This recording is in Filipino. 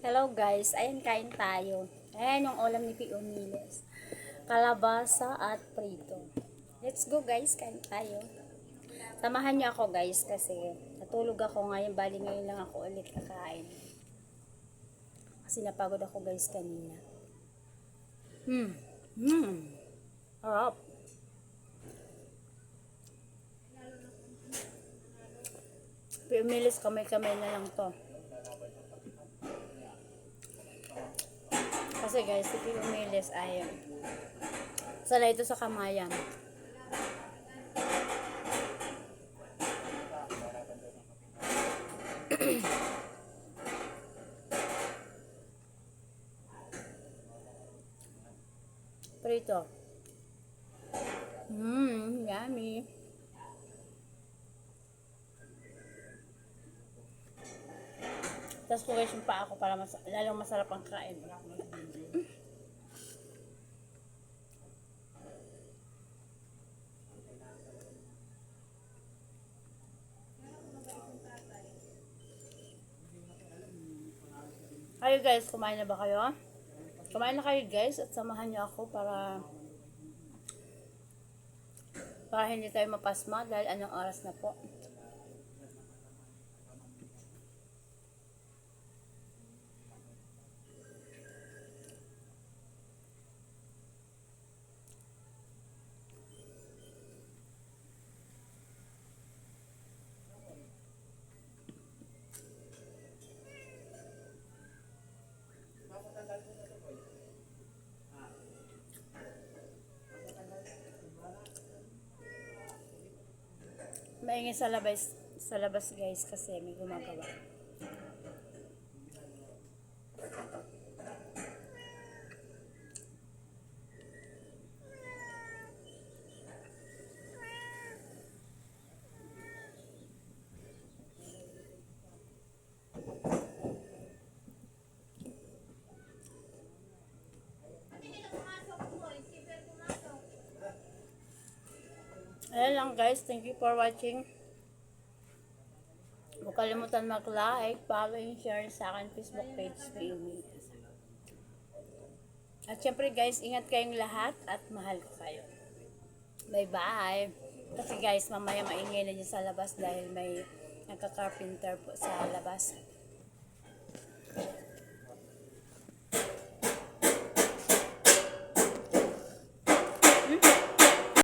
Hello guys, ayun kain tayo. Ayan yung ulam ni P.O. Miles. Kalabasa at prito. Let's go guys, kain tayo. Samahan niyo ako guys kasi natulog ako ngayon. Bali ngayon lang ako ulit kakain. Kasi napagod ako guys kanina. Harap. P.O. Miles, kamay-kamay na lang to. Kasi guys, si P.O. Miles ay sanay ito sa kamayan. Prito. Yummy. Tapos ko guys yung paa ko para lalong masarap ang kain. Kayo guys, kumain na ba kayo? Kumain na kayo guys at samahan niyo ako para hindi tayo mapasma dahil anong oras na po. Maingay sa labas guys kasi may gumagawa. Ayan lang guys, thank you for watching. Huwag kalimutan mag-like, follow, and share sa akin Facebook page PUMI. At syempre guys, ingat kayong lahat at mahal ko kayo. Bye bye. Kasi guys, mamaya maingay na dyan sa labas dahil may nagka-carpenter po sa labas.